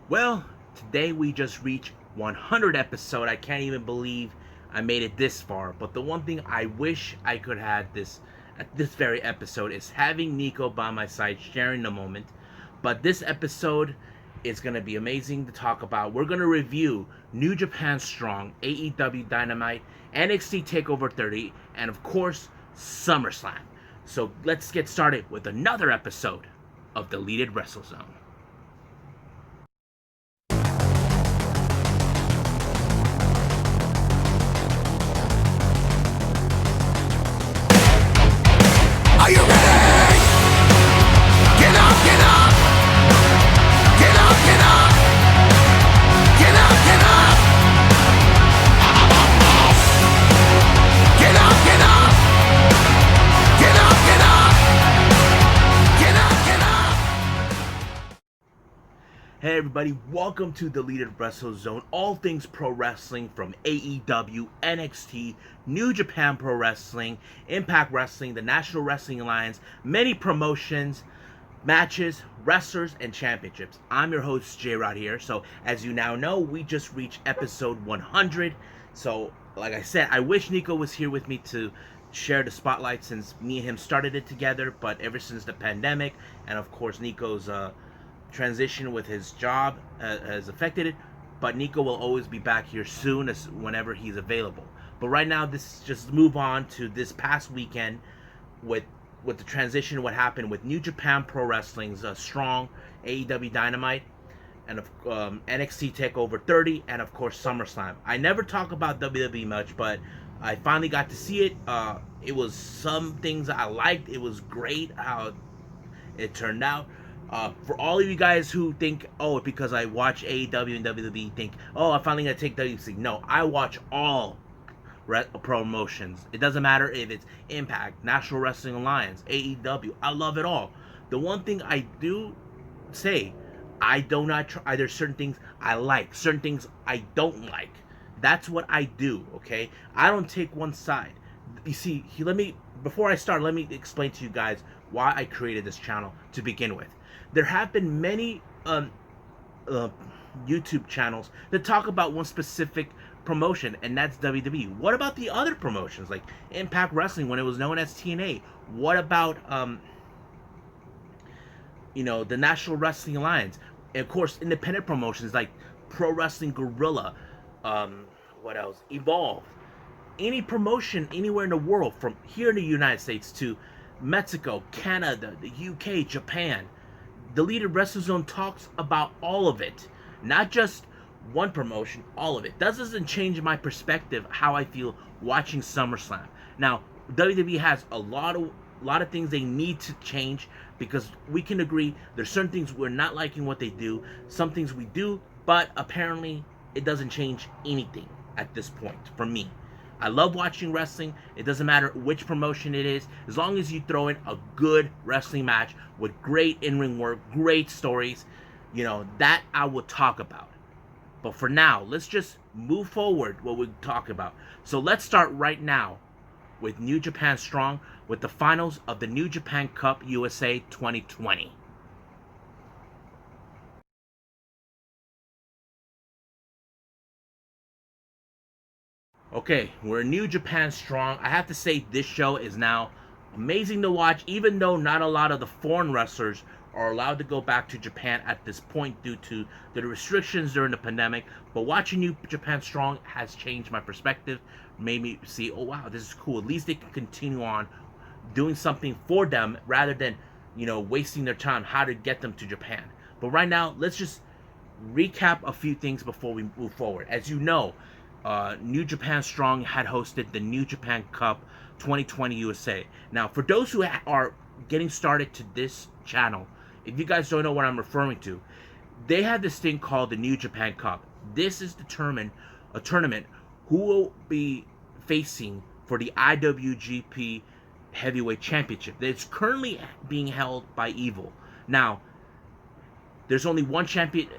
Well, today we just reached 100 episode. I can't even believe I made it this far. But the one thing I wish I could have this at this very episode is having Nico by my side, sharing the moment. But this episode is gonna be amazing to talk about. We're gonna review New Japan Strong, AEW Dynamite, NXT Takeover 30, and of course Summerslam. So let's get started with another episode of Deleted Wrestle Zone. Are you ready? Get up, get up! Get up, get up! Get up, get up! Get up, get up! Get up, get up! Get up, get up! Hey everybody, welcome to Deleted Wrestle Zone. All things pro wrestling from AEW, NXT, New Japan Pro Wrestling, Impact Wrestling, the National Wrestling Alliance, many promotions, matches, wrestlers, and championships. I'm your host, J-Rod here. So as you now know, we just reached episode 100. So like I said, I wish Nico was here with me to share the spotlight since me and him started it together. But ever since the pandemic, and of course Nico's transition with his job has affected it, but Nico will always be back here soon as whenever he's available. But right now, this just move on to this past weekend with the transition, what happened with New Japan Pro Wrestling's Strong, AEW Dynamite, and NXT Takeover 30, and of course SummerSlam. I never talk about WWE much, but I finally got to see it. It was some things I liked. It was great how it turned out. For all of you guys who think, oh, because I watch AEW and WWE, think, oh, I'm finally gonna take WC. No, I watch all promotions. It doesn't matter if it's Impact, National Wrestling Alliance, AEW. I love it all. The one thing I do say, I do not try. There's certain things I like, certain things I don't like. That's what I do. Okay, I don't take one side. You see, before I start, let me explain to you guys why I created this channel to begin with. There have been many YouTube channels that talk about one specific promotion, and that's WWE. What about the other promotions like Impact Wrestling when it was known as TNA? What about the National Wrestling Alliance? And of course, independent promotions like Pro Wrestling Guerrilla, what else? Evolve. Any promotion anywhere in the world, from here in the United States to Mexico, Canada, the UK, Japan. Deleted Wrestle Zone talks about all of it, not just one promotion, all of it. That doesn't change my perspective, how I feel watching SummerSlam. Now, WWE has a lot of things they need to change, because we can agree there's certain things we're not liking what they do, some things we do, but apparently it doesn't change anything at this point for me. I love watching wrestling. It doesn't matter which promotion it is, as long as you throw in a good wrestling match with great in-ring work, great stories, that I will talk about. But for now, let's just move forward what we talk about. So let's start right now with New Japan Strong, with the finals of the New Japan Cup USA 2020. Okay, we're New Japan Strong. I have to say this show is now amazing to watch, even though not a lot of the foreign wrestlers are allowed to go back to Japan at this point due to the restrictions during the pandemic. But watching New Japan Strong has changed my perspective, made me see, oh wow, this is cool. At least they can continue on doing something for them rather than, wasting their time how to get them to Japan. But right now, let's just recap a few things before we move forward. As you know, New Japan Strong had hosted the New Japan Cup 2020 USA. Now, for those who are getting started to this channel, if you guys don't know what I'm referring to, they have this thing called the New Japan Cup. This is a tournament who will be facing for the IWGP Heavyweight Championship. It's currently being held by Evil. Now, there's only one champion,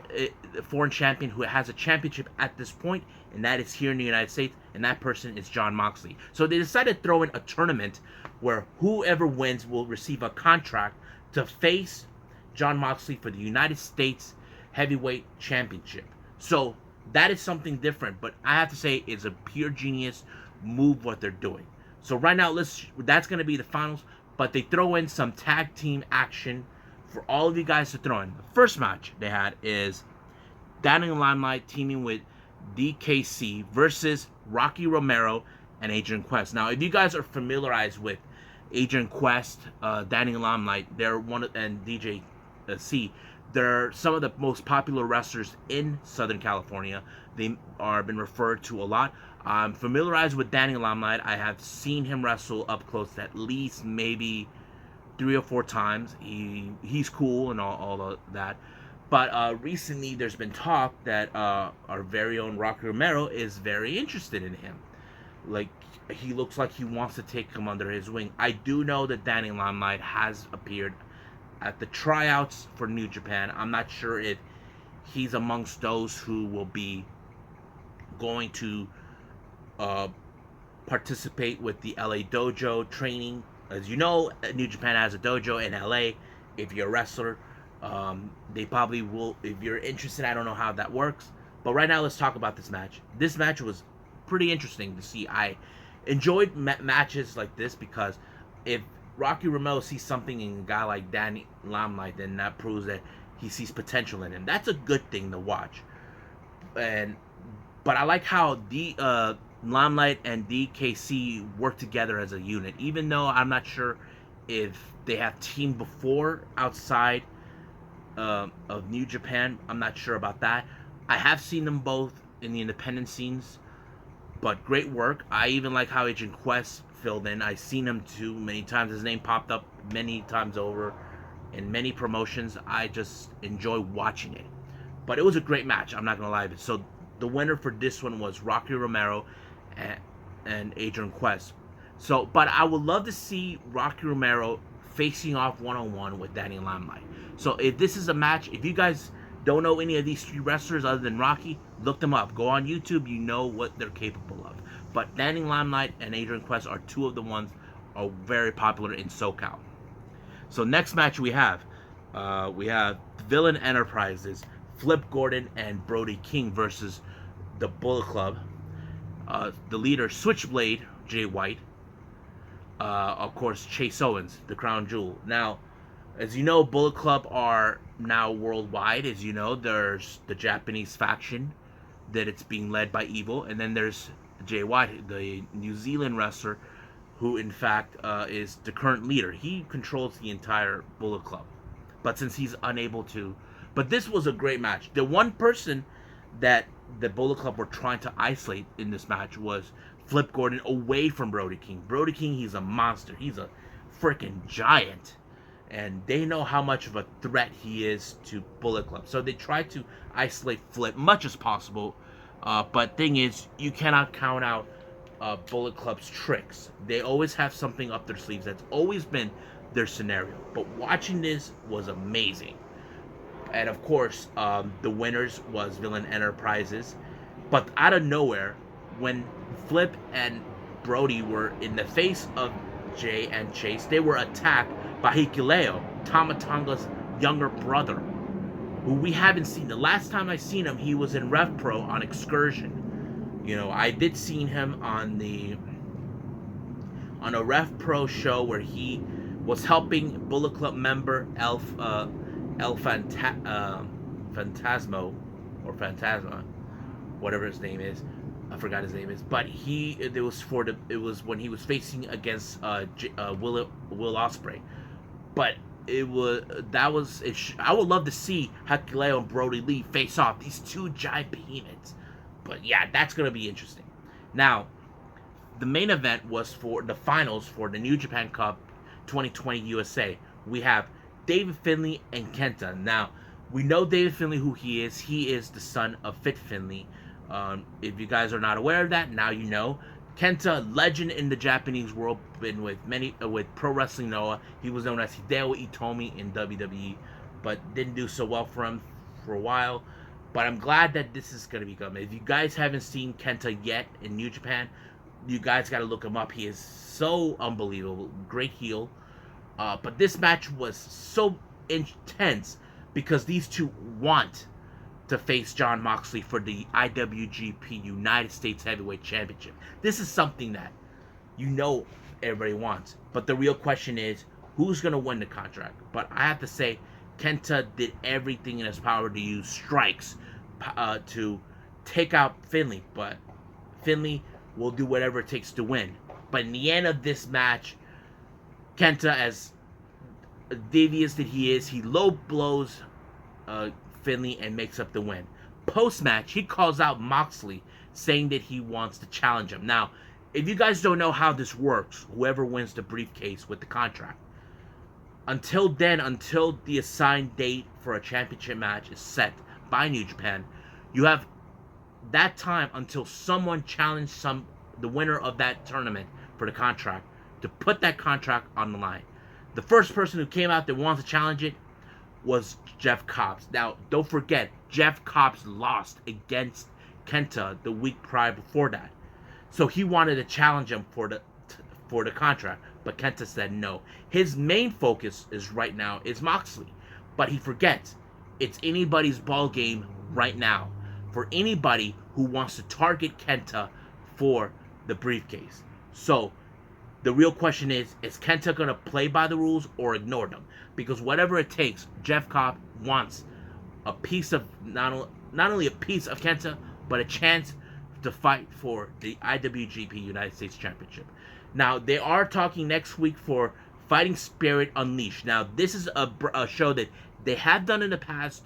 foreign champion who has a championship at this point, and that is here in the United States, and that person is Jon Moxley. So they decided to throw in a tournament where whoever wins will receive a contract to face Jon Moxley for the United States Heavyweight Championship. So that is something different, but I have to say it's a pure genius move what they're doing. So right now, that's going to be the finals, but they throw in some tag team action for all of you guys to throw in. The first match they had is Danny Limelight teaming with DKC versus Rocky Romero and Adrian Quest. Now, if you guys are familiarized with Adrian Quest, Danny Limelight, they're and DJC, they're some of the most popular wrestlers in Southern California. They are been referred to a lot. I'm familiarized with Danny Limelight. I have seen him wrestle up close at least maybe 3 or 4 times. He's cool and all of that. But recently there's been talk that our very own Rocky Romero is very interested in him. Like, he looks like he wants to take him under his wing. I do know that Danny Limelight has appeared at the tryouts for New Japan. I'm not sure if he's amongst those who will be going to participate with the LA dojo training. As you know, New Japan has a dojo in LA. If you're a wrestler, they probably will. If you're interested, I don't know how that works. But right now, let's talk about this match. This match was pretty interesting to see. I enjoyed matches like this because if Rocky Romero sees something in a guy like Danny Limelight, then that proves that he sees potential in him. That's a good thing to watch. But I like how the Limelight and DKC work together as a unit. Even though I'm not sure if they have teamed before outside of New Japan, I'm not sure about that. I have seen them both in the independent scenes, but great work. I even like how Agent Quest filled in. I've seen him too many times. His name popped up many times over in many promotions. I just enjoy watching it. But it was a great match, I'm not going to lie. So the winner for this one was Rocky Romero and Adrian Quest. So, but I would love to see Rocky Romero facing off one-on-one with Danny Limelight. So if this is a match, if you guys don't know any of these 3 wrestlers other than Rocky, look them up. Go on YouTube, you know what they're capable of. But Danny Limelight and Adrian Quest are 2 of the ones are very popular in SoCal. So next match we have Villain Enterprises, Flip Gordon and Brody King versus the Bullet Club. The leader, Switchblade, Jay White. Of course, Chase Owens, the crown jewel. Now, as you know, Bullet Club are now worldwide. As you know, there's the Japanese faction that it's being led by Evil, and then there's Jay White, the New Zealand wrestler, who in fact is the current leader. He controls the entire Bullet Club, but since he's unable to, but this was a great match. The one person that the Bullet Club were trying to isolate in this match was Flip Gordon away from Brody King. Brody King, he's a monster. He's a freaking giant. And they know how much of a threat he is to Bullet Club. So they try to isolate Flip much as possible. But thing is, you cannot count out Bullet Club's tricks. They always have something up their sleeves. That's always been their scenario. But watching this was amazing. And of course, the winners was Villain Enterprises. But out of nowhere, when Flip and Brody were in the face of Jay and Chase, they were attacked by Hikuleo, Tama Tonga's younger brother, who we haven't seen. The last time I seen him, he was in Rev Pro on Excursion. You know, I did seen him on a Rev Pro show where he was helping Bullet Club member El Phantasmo, or Phantasma, whatever his name is. I forgot his name is, but it was when he was facing against Will Ospreay. But I would love to see Hikuleo and Brody Lee face off, these 2 giant behemoths. But yeah, that's gonna be interesting. Now, the main event was for the finals for the New Japan Cup 2020 USA. We have David Finlay and Kenta. Now, we know David Finlay, who he is. He is the son of Fit Finlay. If you guys are not aware of that, now you know. Kenta, legend in the Japanese world, been with Pro Wrestling Noah. He was known as Hideo Itami in WWE, but didn't do so well for him for a while. But I'm glad that this is going to be coming. If you guys haven't seen Kenta yet in New Japan, you guys got to look him up. He is so unbelievable. Great heel. But this match was so intense because these 2 want to face Jon Moxley for the IWGP United States Heavyweight Championship. This is something that everybody wants. But the real question is, who's going to win the contract? But I have to say, Kenta did everything in his power to use strikes to take out Finlay. But Finlay will do whatever it takes to win. But in the end of this match, Kenta, as devious that he is, he low blows Finlay and makes up the win. Post-match, he calls out Moxley, saying that he wants to challenge him. Now, if you guys don't know how this works, whoever wins the briefcase with the contract, until the assigned date for a championship match is set by New Japan, you have that time until someone challenges the winner of that tournament for the contract to put that contract on the line. The first person who came out that wanted to challenge it was Jeff Cobbs. Now, don't forget, Jeff Cobbs lost against Kenta the week prior before that. So he wanted to challenge him for the contract, but Kenta said no. His main focus right now is Moxley, but he forgets it's anybody's ball game right now for anybody who wants to target Kenta for the briefcase. So the real question is Kenta going to play by the rules or ignore them? Because whatever it takes, Jeff Cobb wants a piece of, not only a piece of Kenta, but a chance to fight for the IWGP United States Championship. Now, they are talking next week for Fighting Spirit Unleashed. Now, this is a show that they have done in the past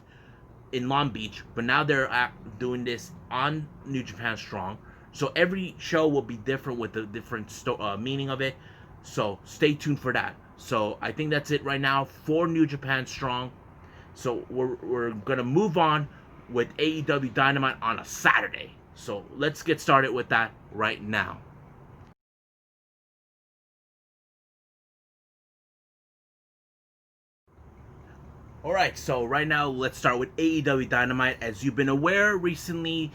in Long Beach, but now they're doing this on New Japan Strong. So every show will be different with the different meaning of it. So stay tuned for that. So I think that's it right now for New Japan Strong. So we're going to move on with AEW Dynamite on a Saturday. So let's get started with that right now. Alright, so right now let's start with AEW Dynamite. As you've been aware recently,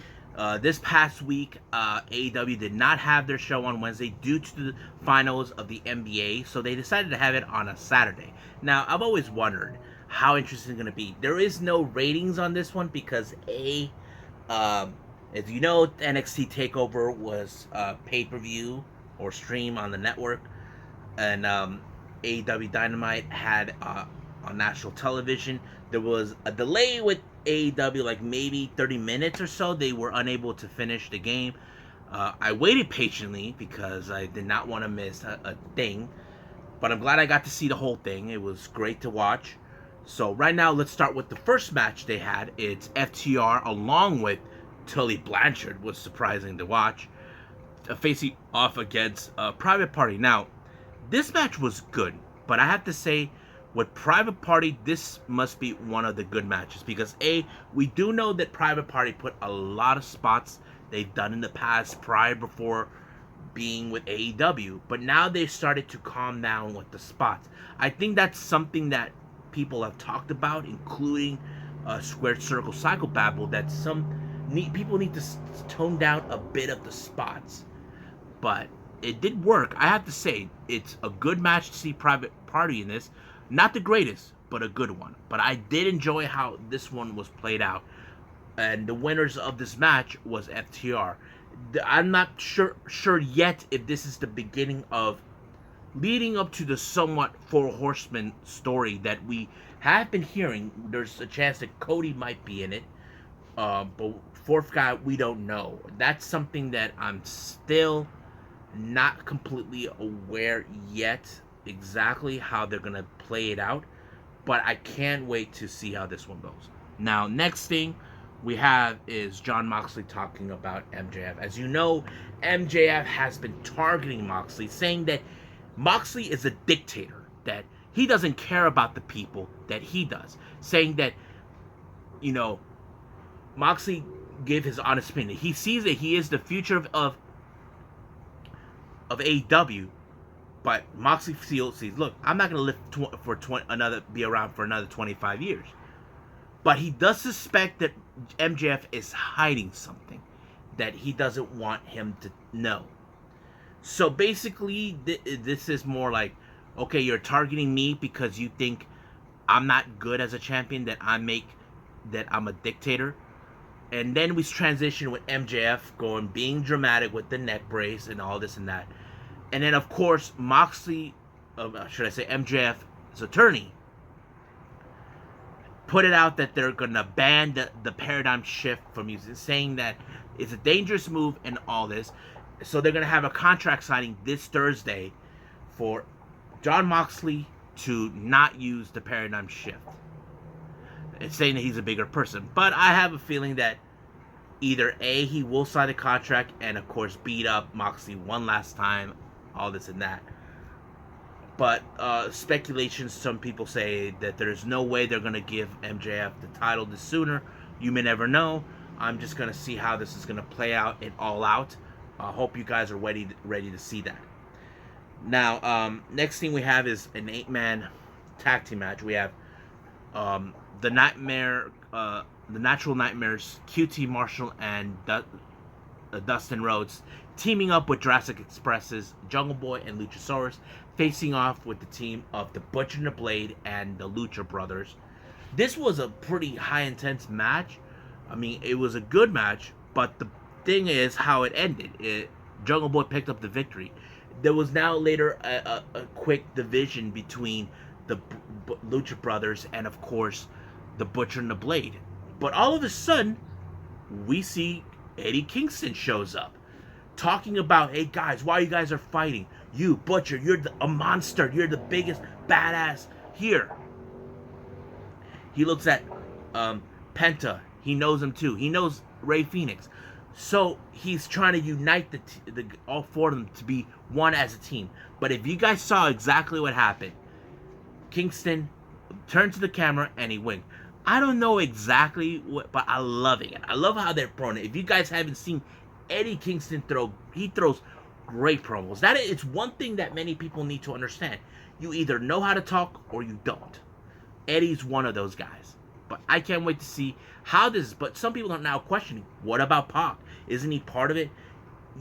this past week, AEW did not have their show on Wednesday due to the finals of the NBA, so they decided to have it on a Saturday. Now, I've always wondered how interesting it's going to be. There is no ratings on this one because as you know, NXT Takeover was pay-per-view or stream on the network, and AEW Dynamite had on national television. There was a delay with AEW, like maybe 30 minutes or so. They were unable to finish the game. I waited patiently because I did not want to miss a thing, but I'm glad I got to see the whole thing. It was great to watch. So right now, let's start with the first match they had. It's FTR along with Tully Blanchard. Was surprising to watch, facing off against Private Party. Now, this match was good, but I have to say, with Private Party, this must be one of the good matches because we do know that Private Party put a lot of spots they've done in the past before being with AEW, but now they've started to calm down with the spots. I think that's something that people have talked about, including Squared Circle Psychobabble, that people need to tone down a bit of the spots. But it did work. I have to say, it's a good match to see Private Party in this. Not the greatest, but a good one. But I did enjoy how this one was played out. And the winners of this match was FTR. I'm not sure yet if this is the beginning of leading up to the somewhat Four Horsemen story that we have been hearing. There's a chance that Cody might be in it. But fourth guy, we don't know. That's something that I'm still not completely aware yet exactly how they're going to play it out. But I can't wait to see how this one goes. Now, next thing we have is Jon Moxley talking about MJF. As you know, MJF has been targeting Moxley, saying that Moxley is a dictator, that he doesn't care about the people that he does. Saying that, Moxley gave his honest opinion. He sees that he is the future of AEW, but Moxley sees, look, I'm not going to live be around for another 25 years. But he does suspect that MJF is hiding something that he doesn't want him to know. So basically, this is more like, okay, you're targeting me because you think I'm not good as a champion, that I'm a dictator. And then we transition with MJF being dramatic with the neck brace and all this and that. And then, of course, Moxley, should I say MJF's attorney, put it out that they're going to ban the paradigm shift from using, saying that it's a dangerous move and all this. So they're going to have a contract signing this Thursday for Jon Moxley to not use the paradigm shift. It's saying that he's a bigger person. But I have a feeling that either A, he will sign the contract and, of course, beat up Moxley one last time, all this and that. But speculations, some people say that there's no way they're going to give MJF the title this sooner. You may never know. I'm just going to see how this is going to play out and All Out. I hope you guys are ready to see that. Now, next thing we have is an 8-man tag team match. We have the Natural Nightmares, QT Marshall and Dustin Rhodes teaming up with Jurassic Express's Jungle Boy and Luchasaurus, facing off with the team of the Butcher and the Blade and the Lucha Brothers. This was a pretty high intense match. I mean, it was a good match, but the thing is how it ended. Jungle Boy picked up the victory. There was now later a quick division between the Lucha Brothers and, of course, the Butcher and the Blade. But all of a sudden, we see Eddie Kingston shows up, talking about, hey guys, why you guys are fighting? You, Butcher, you're a monster. You're the biggest badass here. He looks at Penta. He knows him too. He knows Rey Fenix. So he's trying to unite all four of them to be one as a team. But if you guys saw exactly what happened, Kingston turned to the camera and he winked. I don't know exactly what, but I'm loving it. I love how they're throwing it. If you guys haven't seen Eddie Kingston he throws great promos. It's one thing that many people need to understand. You either know how to talk or you don't. Eddie's one of those guys. But I can't wait to see how this is. But some people are now questioning, what about Pac? Isn't he part of it?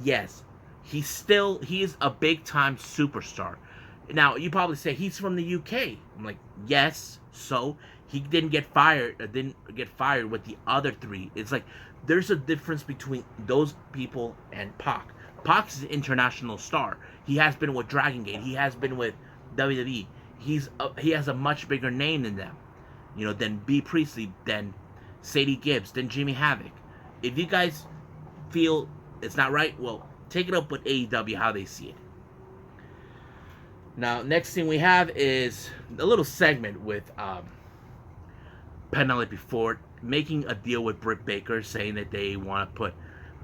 Yes. He is a big time superstar. Now, you probably say he's from the UK. I'm like, yes, so he didn't get fired with the other three. It's like there's a difference between those people and Pac. Pac is an international star. He has been with Dragon Gate. He has been with WWE. He has a much bigger name than them. Than B. Priestley, than Sadie Gibbs, than Jimmy Havoc. If you guys feel it's not right, well, take it up with AEW how they see it. Now, next thing we have is a little segment with Penelope Ford making a deal with Britt Baker, saying that they want to put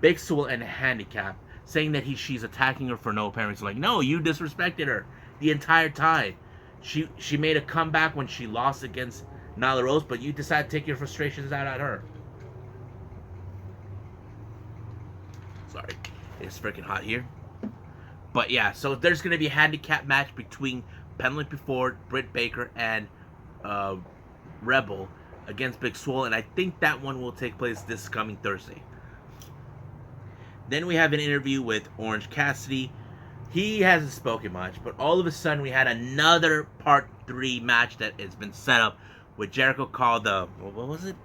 Big Swole in a handicap, saying that she's attacking her for no apparent reason. Like, no, you disrespected her the entire time. She made a comeback when she lost against Nyla Rose, but you decided to take your frustrations out at her. Sorry, it's freaking hot here. But yeah, so there's going to be a handicap match between Penelope Ford, Britt Baker, and Rebel against Big Swole, and I think that one will take place this coming Thursday. Then we have an interview with Orange Cassidy. He hasn't spoken much, but all of a sudden we had another Part 3 match that has been set up with Jericho called what was it?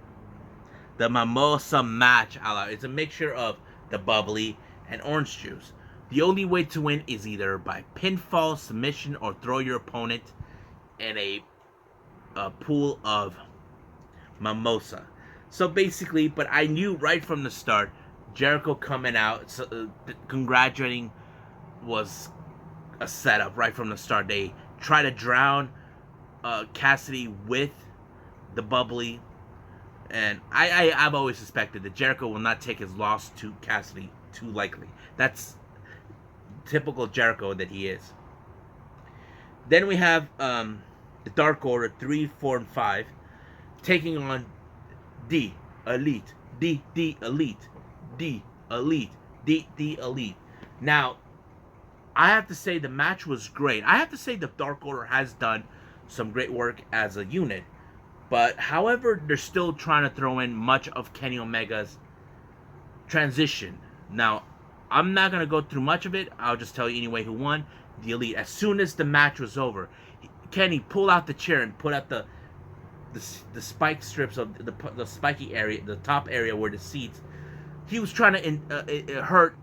The Mimosa Match. It's a mixture of the bubbly and orange juice. The only way to win is either by pinfall, submission, or throw your opponent in a pool of mimosa. So basically, but I knew right from the start, Jericho coming out, congratulating was a setup right from the start. They try to drown Cassidy with the bubbly, and I've always suspected that Jericho will not take his loss to Cassidy too lightly. That's typical Jericho that he is. Then we have the Dark Order 3, 4, and 5 taking on D Elite. Now, I have to say the match was great. I have to say the Dark Order has done some great work as a unit. But, however, they're still trying to throw in much of Kenny Omega's transition. Now, I'm not going to go through much of it. I'll just tell you anyway who won. The Elite. As soon as the match was over, Kenny pulled out the chair and put out the the spike strips of the spiky area, the top area where the seats. He was trying to hurt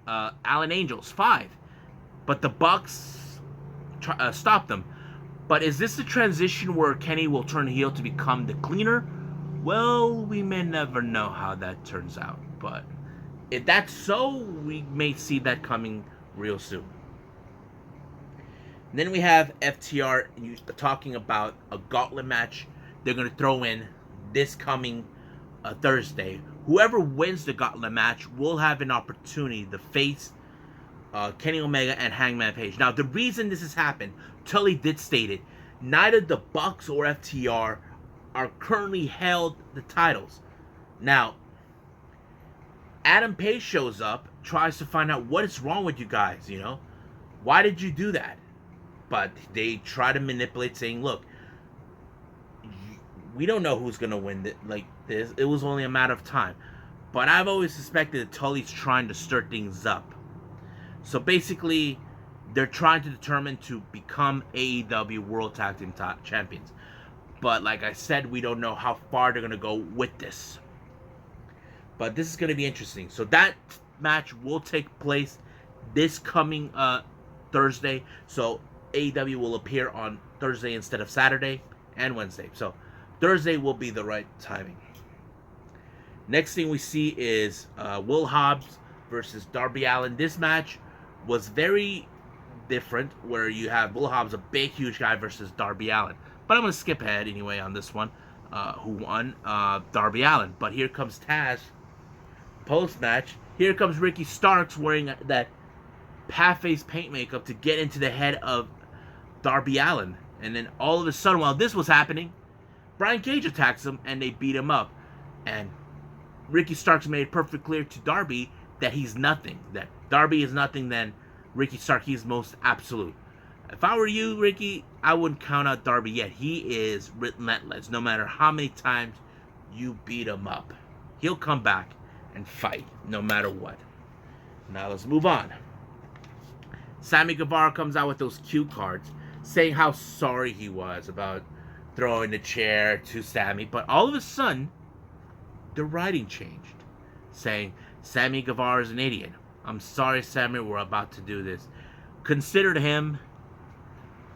Alan Angels 5, but the Bucks stopped them. But is this the transition where Kenny will turn heel to become the cleaner? Well, we may never know how that turns out. But if that's so, we may see that coming real soon. And then we have FTR talking about a gauntlet match they're going to throw in this coming Thursday. Whoever wins the gauntlet match will have an opportunity to face Kenny Omega and Hangman Page. Now, the reason this has happened, Tully did state it, neither the Bucks or FTR are currently held the titles. Now, Adam Page shows up, tries to find out what is wrong with you guys, you know? Why did you do that? But they try to manipulate, saying, look, we don't know who's going to win this. It was only a matter of time. But I've always suspected that Tully's trying to stir things up. So basically, they're trying to determine to become AEW World Tag Team Champions. But like I said, we don't know how far they're going to go with this. But this is going to be interesting. So that match will take place this coming Thursday. So AEW will appear on Thursday instead of Saturday and Wednesday. So Thursday will be the right timing. Next thing we see is Will Hobbs versus Darby Allin. This match was very different, where you have Will Hobbs, a big, huge guy, versus Darby Allin. But I'm going to skip ahead anyway on this one. Who won? Darby Allin. But here comes Taz. Post-match, here comes Ricky Starks wearing that half-face paint makeup to get into the head of Darby Allin. And then all of a sudden, while this was happening, Brian Cage attacks him and they beat him up. And Ricky Starks made it perfectly clear to Darby that he's nothing. That Darby is nothing than Ricky Starks. He's most absolute. If I were you, Ricky, I wouldn't count out Darby yet. He is relentless. No matter how many times you beat him up, he'll come back and fight no matter what. Now let's move on. Sammy Guevara comes out with those cue cards saying how sorry he was about throwing the chair to Sammy, but all of a sudden the writing changed, saying Sammy Guevara is an idiot. I'm sorry, Sammy, we're about to do this. Considered him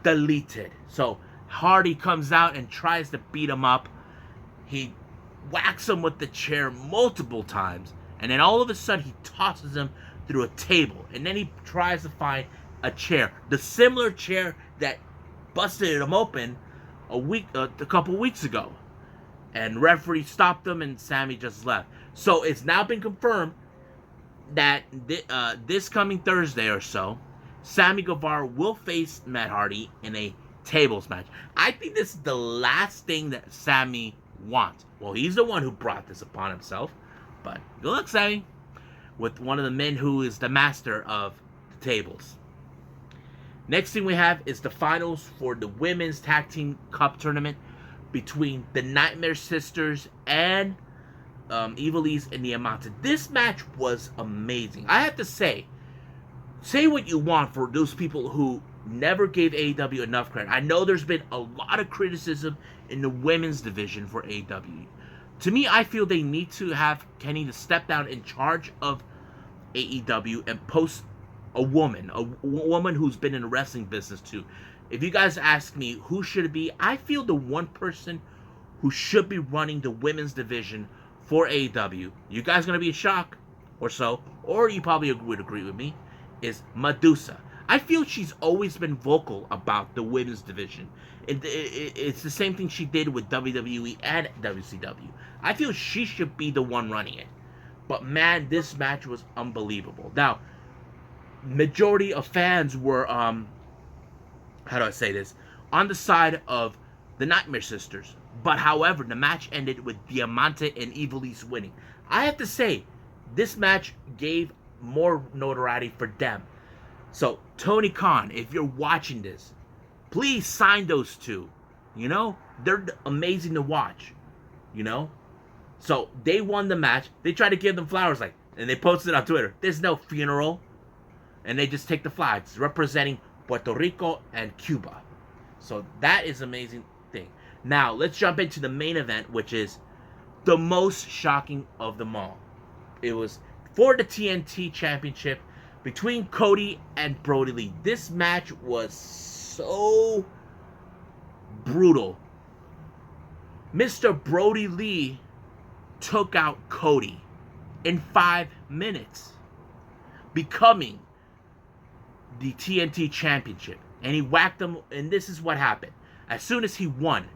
deleted. So Hardy comes out and tries to beat him up. He whacks him with the chair multiple times, and then all of a sudden he tosses him through a table, and then he tries to find a chair, the similar chair that busted him open a couple weeks ago, and referee stopped him and Sammy just left. So it's now been confirmed that this coming Thursday or so, Sammy Guevara will face Matt Hardy in a tables match. I think this is the last thing that Sammy wants. Well, he's the one who brought this upon himself, but good luck, Sammy, with one of the men who is the master of the tables. Next thing we have is the finals for the Women's Tag Team Cup Tournament between the Nightmare Sisters and Ivelisse and Diamante. This match was amazing. I have to say what you want for those people who never gave AEW enough credit. I know there's been a lot of criticism in the women's division for AEW. To me, I feel they need to have Kenny to step down in charge of AEW and post a woman who's been in the wrestling business too. If you guys ask me who should it be, I feel the one person who should be running the women's division for AEW, you guys gonna be a shock or so, or you probably would agree with me, is Medusa. I feel she's always been vocal about the women's division. It's the same thing she did with WWE and WCW. I feel she should be the one running it. But man, this match was unbelievable. Now, majority of fans were, how do I say this, on the side of the Nightmare Sisters. But however, the match ended with Diamante and Ivelisse winning. I have to say, this match gave more notoriety for them. So, Tony Khan, if you're watching this, please sign those two. You know, they're amazing to watch. You know? So, they won the match. They tried to give them flowers, and they posted on Twitter, there's no funeral. And they just take the flags representing Puerto Rico and Cuba. So, that is an amazing thing. Now, let's jump into the main event, which is the most shocking of them all. It was for the TNT Championship between Cody and Brody Lee. This match was so brutal. Mr. Brody Lee took out Cody in 5 minutes, becoming the TNT Championship. And he whacked him, and this is what happened. As soon as he won,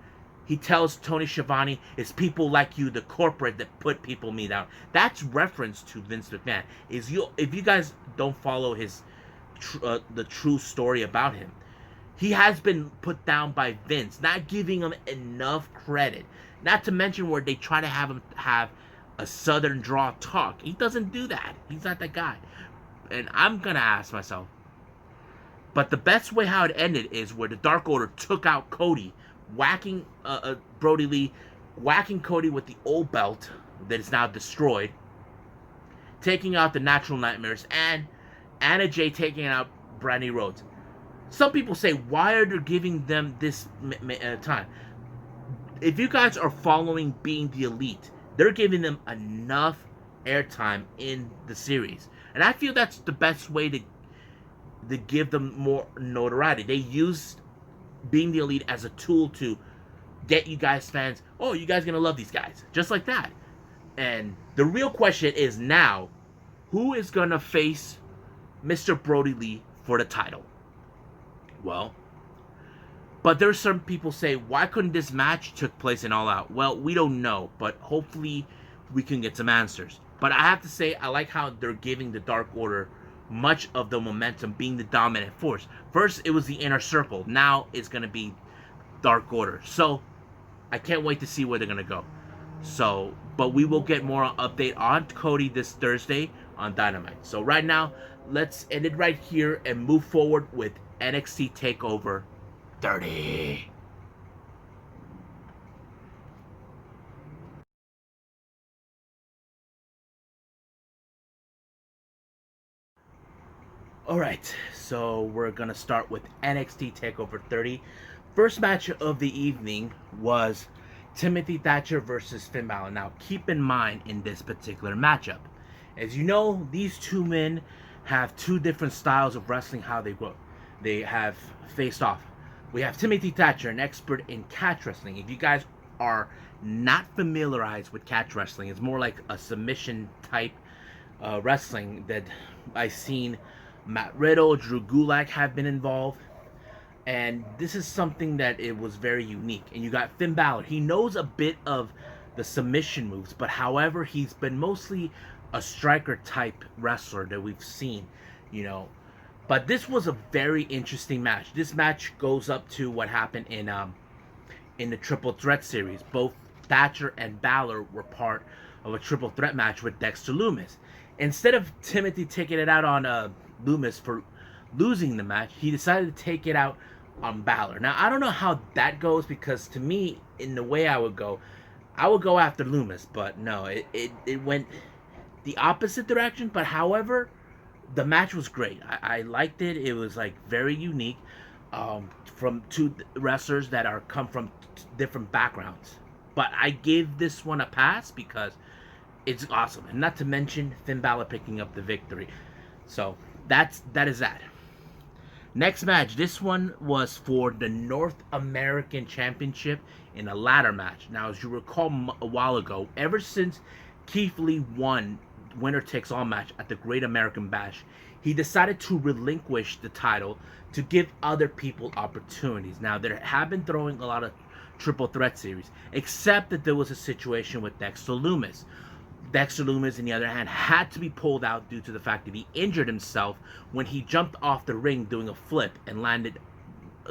he tells Tony Schiavone, it's people like you, the corporate, that put people me down. That's reference to Vince McMahon. If you guys don't follow his the true story about him, he has been put down by Vince, not giving him enough credit. Not to mention where they try to have him have a southern draw talk. He doesn't do that. He's not that guy. And I'm going to ask myself, but the best way how it ended is where the Dark Order took out Cody, whacking Brody Lee, whacking Cody with the old belt that is now destroyed, taking out the Natural Nightmares, and Anna Jay taking out Brandy Rhodes. Some people say, why are they giving them this time? If you guys are following Being the Elite, they're giving them enough airtime in the series. And I feel that's the best way to give them more notoriety. They use Being the Elite as a tool to get you guys fans, oh, you guys gonna love these guys. Just like that. And the real question is now, who is gonna face Mr. Brody Lee for the title? Well, but there's some people say, why couldn't this match took place in All Out? Well, we don't know, but hopefully we can get some answers. But I have to say, I like how they're giving the Dark Order much of the momentum, being the dominant force. First, it was the Inner Circle. Now it's going to be Dark Order. So, I can't wait to see where they're going to go. So, but we will get more update on Cody this Thursday on Dynamite. So right now, let's end it right here and move forward with NXT Takeover 30. Alright, so we're going to start with NXT Takeover 30. First match of the evening was Timothy Thatcher versus Finn Balor. Now, keep in mind in this particular matchup, as you know, these two men have two different styles of wrestling, how they work. They have faced off. We have Timothy Thatcher, an expert in catch wrestling. If you guys are not familiarized with catch wrestling, it's more like a submission type wrestling that I've seen Matt Riddle, Drew Gulak have been involved. And this is something that it was very unique. And you got Finn Balor. He knows a bit of the submission moves, but however, he's been mostly a striker type wrestler that we've seen, you know. But this was a very interesting match. This match goes up to what happened in the Triple Threat series. Both Thatcher and Balor were part of a Triple Threat match with Dexter Lumis. Instead of Timothy taking it out on Lumis for losing the match, he decided to take it out on Balor. Now, I don't know how that goes, because to me, in the way I would go after Lumis, but no, it went the opposite direction. But however, the match was great. I liked it. It was like very unique, from two wrestlers that come from different backgrounds. But I gave this one a pass because it's awesome, and not to mention Finn Balor picking up the victory. So that is that. Next match, this one was for the North American Championship in a ladder match. Now, as you recall a while ago, ever since Keith Lee won winner takes all match at the Great American Bash, he decided to relinquish the title to give other people opportunities. Now, there have been throwing a lot of Triple Threat series, except that there was a situation with Dexter Lumis. Dexter Lumis, on the other hand, had to be pulled out due to the fact that he injured himself when he jumped off the ring doing a flip and landed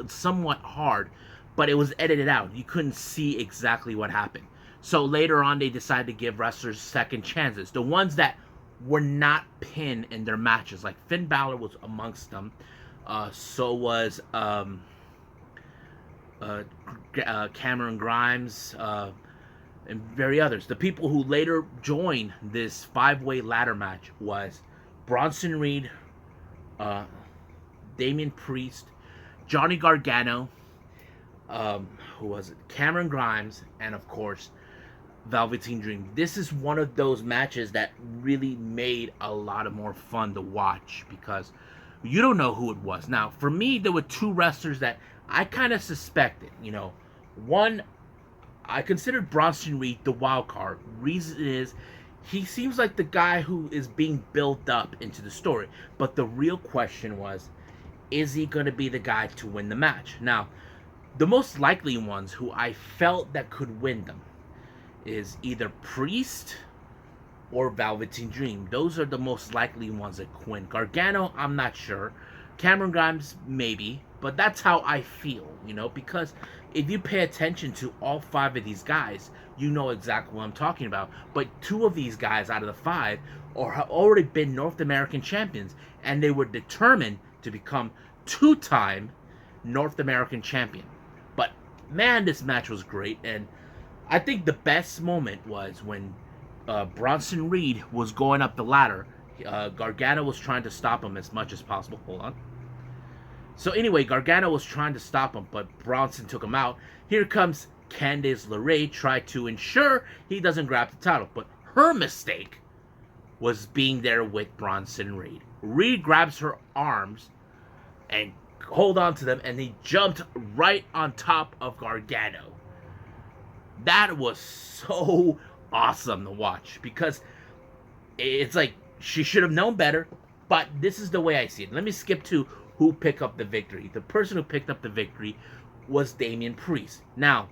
somewhat hard, but it was edited out. You couldn't see exactly what happened. So later on, they decided to give wrestlers second chances. The ones that were not pinned in their matches, like Finn Balor was amongst them. So was Cameron Grimes, and very others. The people who later joined this 5-way ladder match was Bronson Reed, Damian Priest, Johnny Gargano, who was it? Cameron Grimes, and of course Velveteen Dream. This is one of those matches that really made a lot of more fun to watch because you don't know who it was. Now, for me, there were two wrestlers that I kind of suspected. One, I considered Bronson Reed the wild card. Reason is, he seems like the guy who is being built up into the story. But the real question was, is he going to be the guy to win the match? Now, the most likely ones who I felt that could win them is either Priest or Velveteen Dream. Those are the most likely ones that could win. Gargano, I'm not sure. Cameron Grimes, maybe. But that's how I feel, because if you pay attention to all five of these guys, you know exactly what I'm talking about. But two of these guys out of the five have already been North American champions, and they were determined to become two-time North American champion. But man, this match was great, and I think the best moment was when Bronson Reed was going up the ladder. Gargano was trying to stop him as much as possible. Hold on. So anyway, Gargano was trying to stop him, but Bronson took him out. Here comes Candice LeRae, tried to ensure he doesn't grab the title, but her mistake was being there with Bronson Reed. Reed grabs her arms and hold on to them, and he jumped right on top of Gargano. That was so awesome to watch because it's like she should have known better, but this is the way I see it. Let me skip to who picked up the victory. The person who picked up the victory was Damian Priest. Now,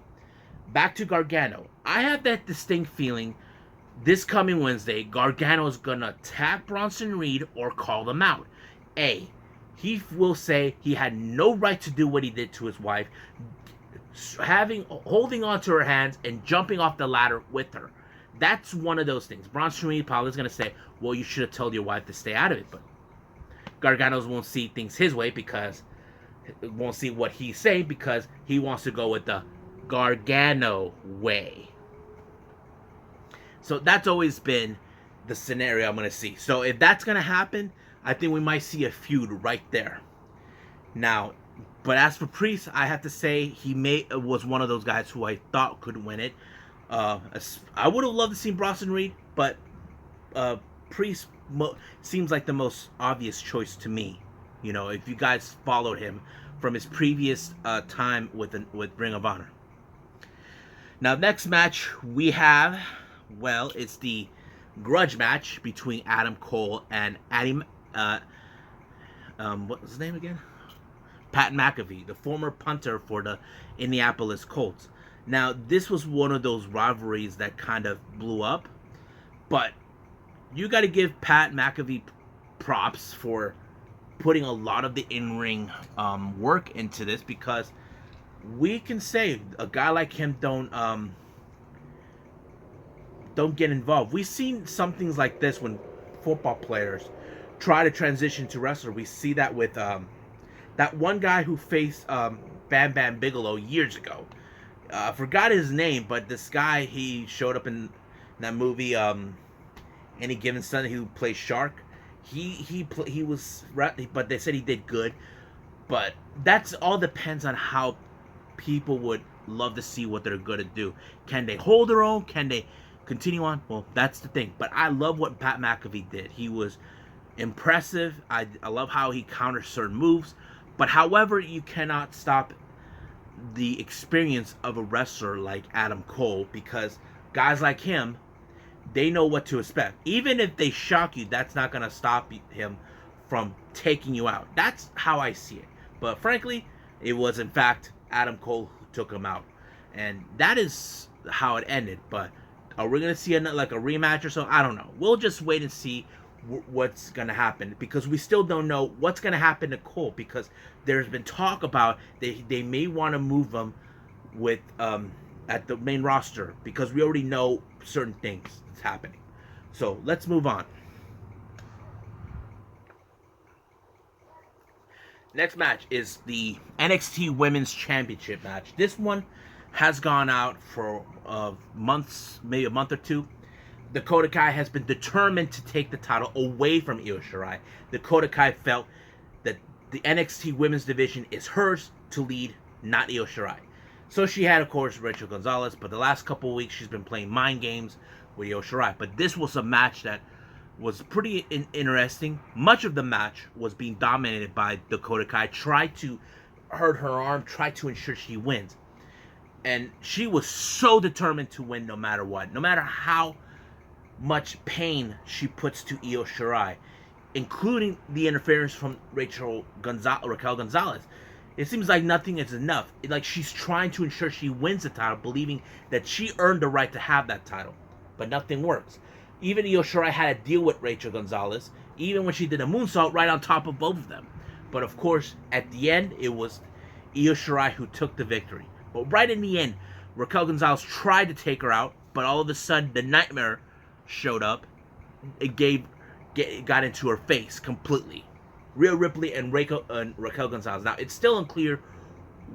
back to Gargano. I have that distinct feeling this coming Wednesday, Gargano is going to attack Bronson Reed or call them out. He will say he had no right to do what he did to his wife, holding on to her hands and jumping off the ladder with her. That's one of those things. Bronson Reed probably is going to say, well, you should have told your wife to stay out of it. But Gargano's won't see things his way won't see what he's saying because he wants to go with the Gargano way. So that's always been the scenario I'm going to see. So if that's going to happen, I think we might see a feud right there. Now, but as for Priest, I have to say he was one of those guys who I thought could win it. I would have loved to see Bronson Reed, but Priest seems like the most obvious choice to me. If you guys followed him from his previous time with Ring of Honor. Now, next match we have, it's the grudge match between Adam Cole and what was his name again? Pat McAfee, the former punter for the Indianapolis Colts. Now, this was one of those rivalries that kind of blew up, but you got to give Pat McAfee props for putting a lot of the in-ring work into this, because we can say a guy like him don't get involved. We've seen some things like this when football players try to transition to wrestler. We see that with that one guy who faced Bam Bam Bigelow years ago. I forgot his name, but this guy, he showed up in that movie Any Given Sunday, who plays Shark. He was, but they said he did good. But that's all depends on how people would love to see what they're going to do. Can they hold their own? Can they continue on? Well, that's the thing. But I love what Pat McAfee did. He was impressive. I love how he counters certain moves. But however, you cannot stop the experience of a wrestler like Adam Cole, because guys like him, they know what to expect. Even if they shock you, that's not going to stop him from taking you out. That's how I see it. But frankly, it was in fact Adam Cole who took him out. And that is how it ended. But are we going to see a rematch or so? I don't know. We'll just wait and see what's going to happen, because we still don't know what's going to happen to Cole, because there's been talk about they may want to move him with at the main roster, because we already know certain things that's happening. So let's move on. Next match is the NXT Women's Championship match. This one has gone out for months, maybe a month or two. Dakota Kai has been determined to take the title away from Io Shirai. Dakota Kai felt that the NXT Women's division is hers to lead, not Io Shirai. So she had, of course, Rachel Gonzalez, but the last couple of weeks she's been playing mind games with Io Shirai. But this was a match that was pretty interesting. Much of the match was being dominated by Dakota Kai. Tried to hurt her arm, tried to ensure she wins. And she was so determined to win no matter what. No matter how much pain she puts to Io Shirai, including the interference from Raquel Gonzalez. It seems like nothing is enough. Like she's trying to ensure she wins the title, believing that she earned the right to have that title. But nothing works. Even Io Shirai had to deal with Rachel Gonzalez, even when she did a moonsault right on top of both of them. But of course, at the end, it was Io Shirai who took the victory. But right in the end, Raquel Gonzalez tried to take her out, but all of a sudden, the Nightmare showed up. It got into her face completely. Rhea Ripley and Raquel Gonzalez. Now, it's still unclear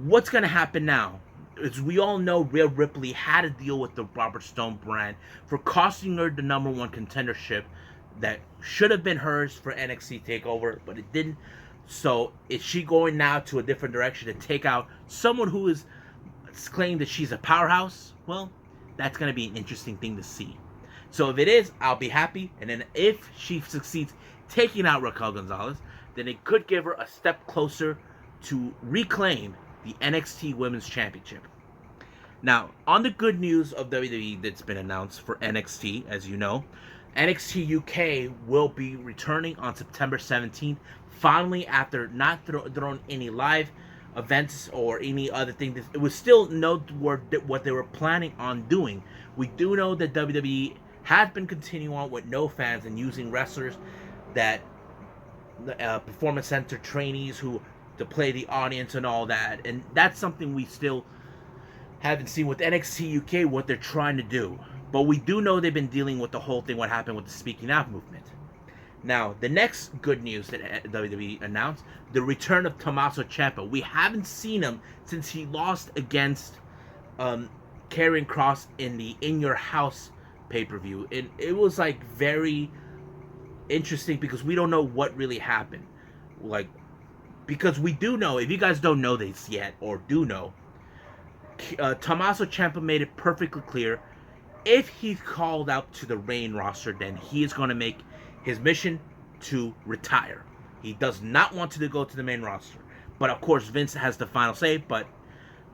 what's going to happen now. As we all know, Rhea Ripley had to deal with the Robert Stone brand for costing her the #1 contendership that should have been hers for NXT TakeOver, but it didn't. So, is she going now to a different direction to take out someone who is claiming that she's a powerhouse? Well, that's going to be an interesting thing to see. So if it is, I'll be happy. And then if she succeeds taking out Raquel Gonzalez, then it could give her a step closer to reclaim the NXT Women's Championship. Now, on the good news of WWE that's been announced for NXT, as you know, NXT UK will be returning on September 17th, finally after not throwing any live events or any other thing. It was still no word what they were planning on doing. We do know that WWE has been continuing on with no fans and using wrestlers that performance center trainees who to play the audience and all that, and that's something we still haven't seen with NXT UK what they're trying to do. But we do know they've been dealing with the whole thing, what happened with the Speaking Out movement. Now, the next good news that WWE announced, the return of Tommaso Ciampa. We haven't seen him since he lost against Karrion Kross in the In Your House pay-per-view. And it was like very interesting because we don't know what really happened. Like, because we do know, if you guys don't know this yet or do know, Tommaso Ciampa made it perfectly clear if he's called out to the main roster, then he is going to make his mission to retire. He does not want to go to the main roster. But of course, Vince has the final say, but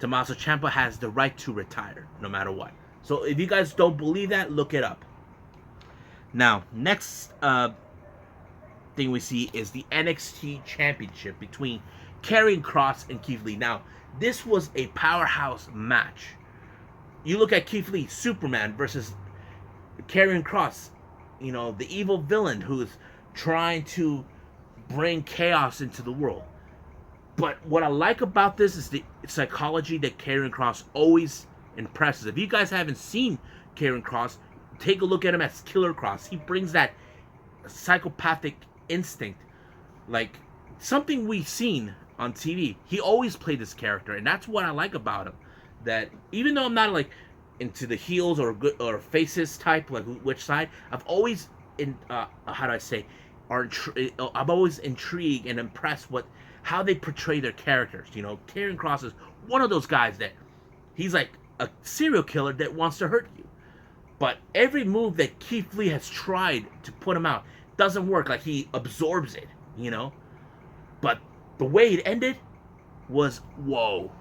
Tommaso Ciampa has the right to retire no matter what. So if you guys don't believe that, look it up. Now, next thing we see is the NXT Championship between Karrion Kross and Keith Lee. Now, this was a powerhouse match. You look at Keith Lee, Superman, versus Karrion Kross, you know, the evil villain who's trying to bring chaos into the world. But what I like about this is the psychology that Karrion Kross always impresses. If you guys haven't seen Karrion Kross, take a look at him as Killer Kross. He brings that psychopathic instinct, like something we've seen on TV. He always played this character, and that's what I like about him. That even though I'm not like into the heels or good or faces type, like which side, I've always I'm always intrigued and impressed with how they portray their characters. You know, Karrion Kross is one of those guys that he's like a serial killer that wants to hurt you. But every move that Keith Lee has tried to put him out doesn't work. Like, he absorbs it, you know? But the way it ended was whoa.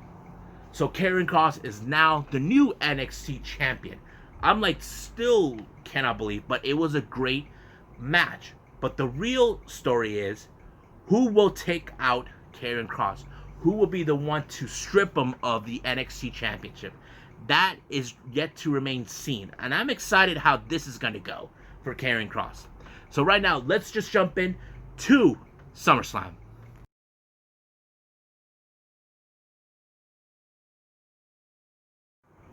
So Karrion Kross is now the new NXT champion. I'm like, still cannot believe, but it was a great match. But the real story is, who will take out Karrion Kross? Who will be the one to strip him of the NXT championship? That is yet to remain seen. And I'm excited how this is going to go for Karrion Kross. So right now, let's just jump in to SummerSlam.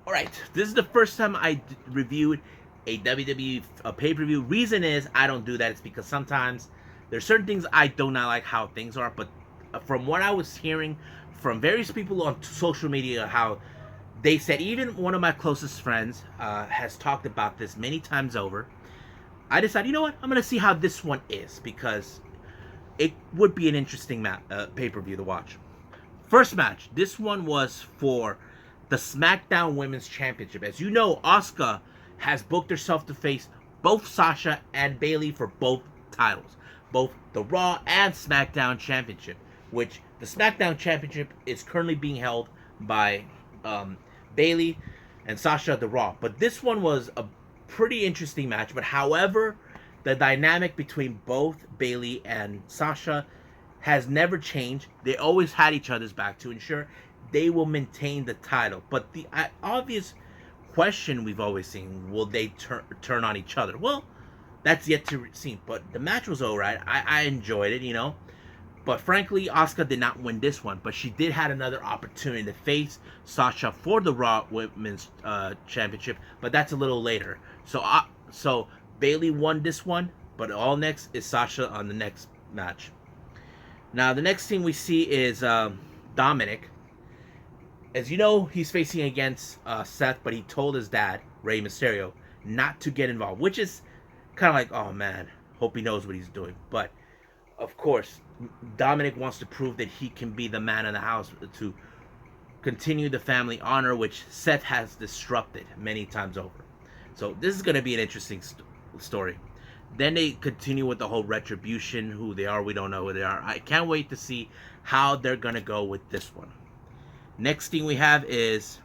Alright, this is the first time I reviewed a WWE pay-per-view. Reason is, I don't do that. It's because sometimes there's certain things I do not like how things are. But from what I was hearing from various people on social media, how they said, even one of my closest friends has talked about this many times over. I decided, you know what? I'm going to see how this one is, because it would be an interesting pay-per-view to watch. First match. This one was for the SmackDown Women's Championship. As you know, Asuka has booked herself to face both Sasha and Bayley for both titles, both the Raw and SmackDown Championship, which the SmackDown Championship is currently being held by Bayley and Sasha the Raw. But this one was a pretty interesting match. But however, the dynamic between both Bayley and Sasha has never changed. They always had each other's back to ensure they will maintain the title. But the obvious question we've always seen, will they turn on each other? Well, that's yet to be seen. But the match was alright. I enjoyed it, you know. But frankly, Asuka did not win this one. But she did have another opportunity to face Sasha for the Raw Women's Championship. But that's a little later. So Bayley won this one. But all next is Sasha on the next match. Now, the next thing we see is Dominic. As you know, he's facing against Seth, but he told his dad, Rey Mysterio, not to get involved, which is kind of like, oh man, hope he knows what he's doing. But, of course, Dominic wants to prove that he can be the man in the house to continue the family honor, which Seth has disrupted many times over. So, this is going to be an interesting story. Then they continue with the whole Retribution, who they are, we don't know who they are. I can't wait to see how they're going to go with this one. Next thing we have is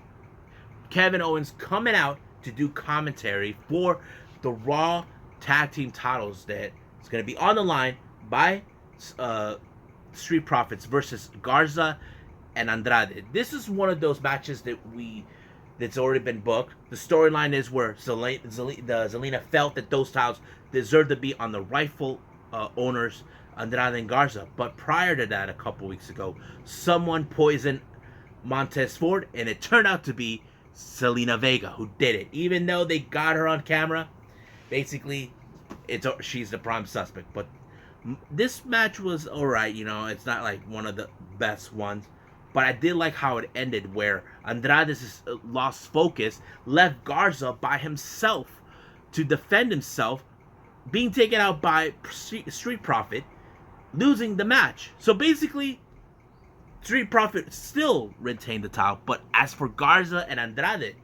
Kevin Owens coming out to do commentary for the Raw Tag Team titles that is going to be on the line by Street Profits versus Garza and Andrade. This is one of those matches that's already been booked. The storyline is where Zelina felt that those titles deserved to be on the rightful owners, Andrade and Garza. But prior to that, a couple weeks ago, someone poisoned Montez Ford, and it turned out to be Zelina Vega who did it. Even though they got her on camera, basically, she's the prime suspect. But this match was alright, you know. It's not like one of the best ones. But I did like how it ended, where Andrade's lost focus, left Garza by himself to defend himself, being taken out by Street Profit, losing the match. So basically, Street Profit still retained the title, but as for Garza and Andrade,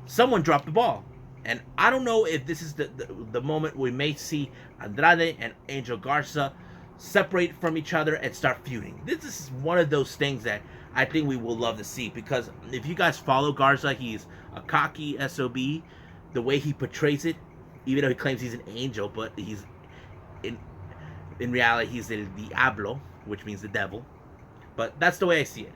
someone dropped the ball. And I don't know if this is the moment we may see Andrade and Angel Garza separate from each other and start feuding. This is one of those things that I think we will love to see, because if you guys follow Garza, he's a cocky SOB. The way he portrays it, even though he claims he's an angel, but he's in reality he's El Diablo, which means the devil. But that's the way I see it.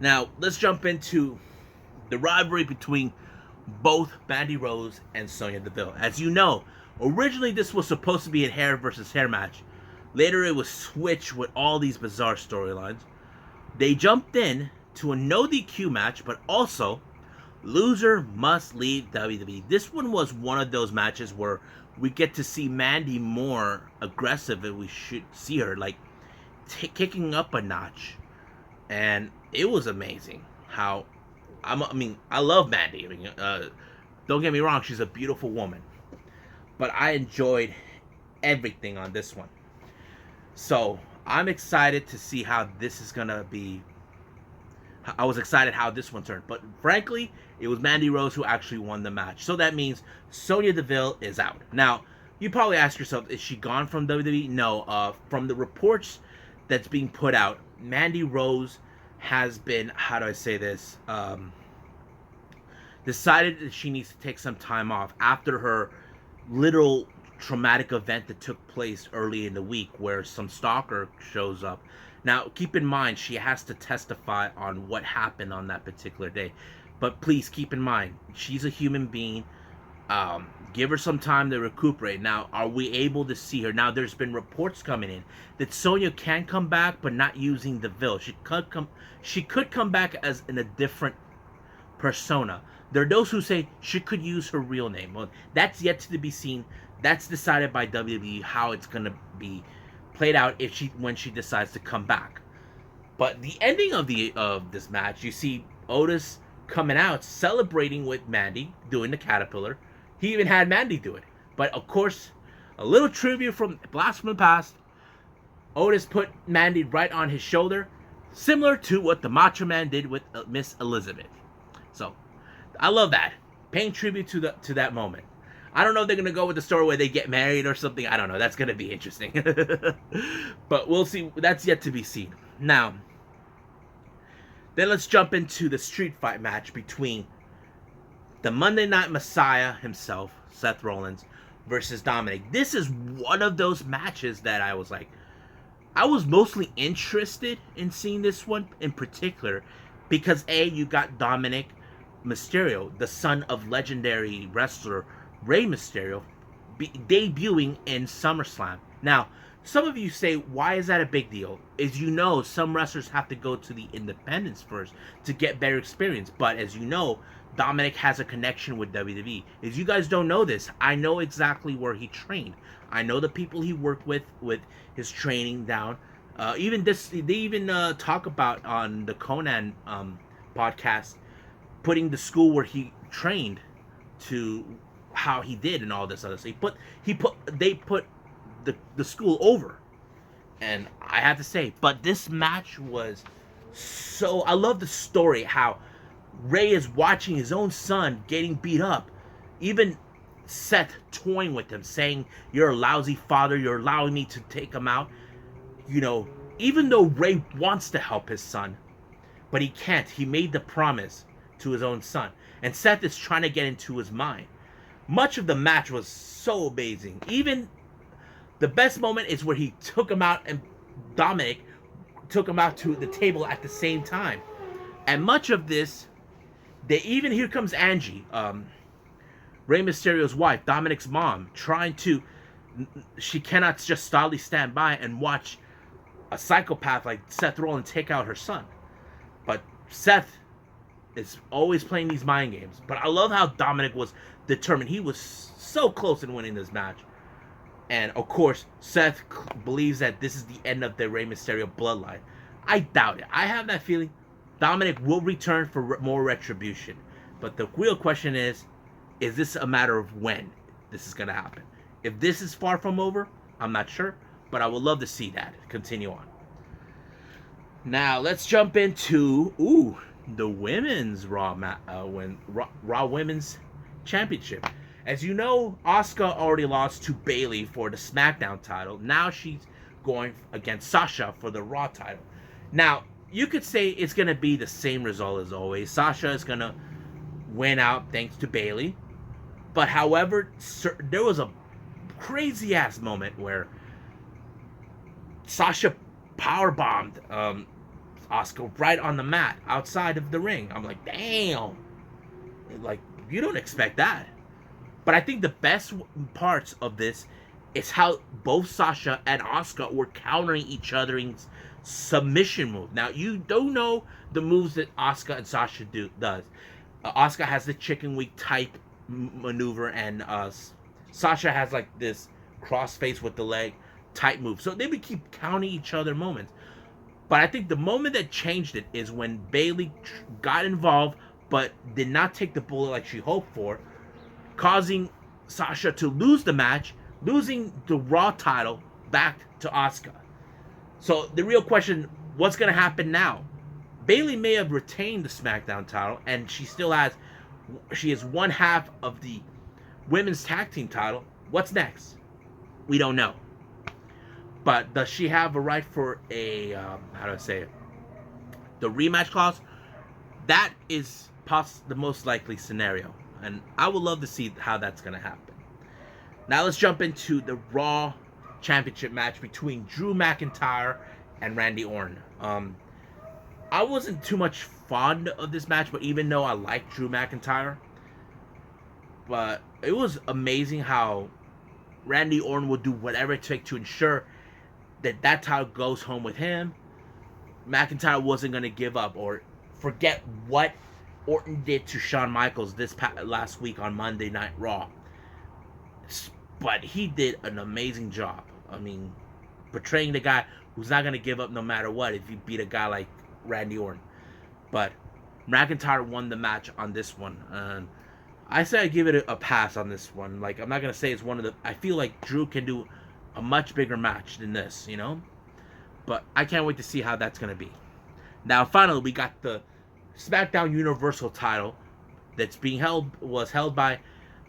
Now, let's jump into the rivalry between both Mandy Rose and Sonya Deville. As you know, originally this was supposed to be a hair versus hair match. Later it was switched with all these bizarre storylines. They jumped in to a no DQ match, but also loser must leave WWE. This one was one of those matches where we get to see Mandy more aggressive, and we should see her like kicking up a notch. And it was amazing how I love Mandy. Don't get me wrong, she's a beautiful woman, but I enjoyed everything on this one. So I'm excited to see how this is gonna be. I was excited how this one turned, but frankly, it was Mandy Rose who actually won the match. So that means Sonya Deville is out. Now, you probably ask yourself, is she gone from WWE? No. From the reports that's being put out, Mandy Rose has been, how do I say this, decided that she needs to take some time off after her literal traumatic event that took place early in the week, where some stalker shows up. Now, keep in mind, she has to testify on what happened on that particular day. But please keep in mind, she's a human being. Give her some time to recuperate. Now, are we able to see her? Now, there's been reports coming in that Sonya can come back, but not using Deville. She could come back as in a different persona. There are those who say she could use her real name. Well, that's yet to be seen. That's decided by WWE how it's going to be played out when she decides to come back. But the ending of this match, you see Otis coming out celebrating with Mandy doing the caterpillar. He even had Mandy do it. But of course, a little trivia from Blast from the Past, Otis put Mandy right on his shoulder, similar to what the Macho Man did with Miss Elizabeth. So, I love that. Paying tribute to that moment. I don't know if they're gonna go with the story where they get married or something. I don't know. That's gonna be interesting. But we'll see. That's yet to be seen. Now, then let's jump into the street fight match between the Monday Night Messiah himself, Seth Rollins, versus Dominic. This is one of those matches that I was mostly interested in seeing this one in particular because you got Dominic Mysterio, the son of legendary wrestler Rey Mysterio, debuting in SummerSlam. Now, some of you say, why is that a big deal? As you know, some wrestlers have to go to the independents first to get better experience. But as you know, Dominic has a connection with WWE. If you guys don't know this, I know exactly where he trained. I know the people he worked with his training down. They even talk about on the Conan podcast, putting the school where he trained to how he did and all this other stuff. They put the school over, and I have to say, but this match was so. I love the story how Ray is watching his own son getting beat up, even Seth toying with him, saying, "You're a lousy father. You're allowing me to take him out." You know, even though Ray wants to help his son, but he can't. He made the promise to his own son, and Seth is trying to get into his mind. Much of the match was so amazing. Even the best moment is where he took him out and Dominic took him out to the table at the same time. And much of this, here comes Angie, Rey Mysterio's wife, Dominic's mom, she cannot just stolidly stand by and watch a psychopath like Seth Rollins take out her son. But Seth is always playing these mind games. But I love how Dominic was determined. He was so close in winning this match. And of course, Seth believes that this is the end of the Rey Mysterio bloodline. I doubt it. I have that feeling Dominic will return for more retribution. But the real question is this a matter of when this is going to happen? If this is far from over, I'm not sure. But I would love to see that continue on. Now, let's jump into the women's Raw Women's Championship. As you know, Asuka already lost to Bayley for the SmackDown title. Now she's going against Sasha for the Raw title. Now, you could say it's going to be the same result as always. Sasha is going to win out thanks to Bayley. But however, there was a crazy-ass moment where Sasha powerbombed Asuka right on the mat outside of the ring. I'm like, damn. Like, you don't expect that. But I think the best parts of this is how both Sasha and Asuka were countering each other's submission move. Now, you don't know the moves that Asuka and Sasha does. Asuka has the chicken wing type maneuver, and Sasha has like this crossface with the leg type move. So they would keep counting each other moments. But I think the moment that changed it is when Bayley got involved, but did not take the bullet like she hoped for, causing Sasha to lose the match, losing the Raw title back to Asuka. So the real question, what's going to happen now? Bayley may have retained the SmackDown title, and she is one half of the women's tag team title. What's next? We don't know. But does she have a right for the rematch clause? That is the most likely scenario. And I would love to see how that's going to happen. Now let's jump into the Raw Championship match between Drew McIntyre and Randy Orton. I wasn't too much fond of this match, but even though I like Drew McIntyre, but it was amazing how Randy Orton would do whatever it took to ensure that title goes home with him. McIntyre wasn't going to give up or forget what Orton did to Shawn Michaels last week on Monday Night Raw. But he did an amazing job. I mean, portraying the guy who's not going to give up no matter what if you beat a guy like Randy Orton. But McIntyre won the match on this one. And I say I give it a pass on this one. I'm not going to say it's one of the... I feel like Drew can do a much bigger match than this, you know? But I can't wait to see how that's going to be. Now, finally, we got the SmackDown Universal title that's was held by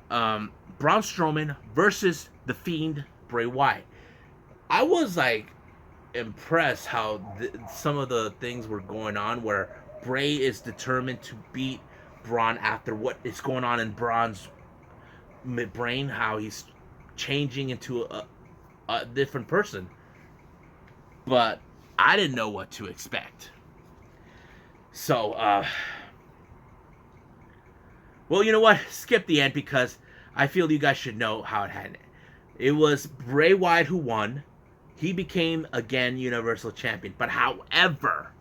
Braun Strowman versus The Fiend, Bray Wyatt. I was like impressed how some of the things were going on where Bray is determined to beat Braun after what is going on in Braun's brain, how he's changing into a different person. But I didn't know what to expect. So, well, you know what? Skip the end because I feel you guys should know how it happened. It was Bray Wyatt who won. He became, again, Universal Champion. But however,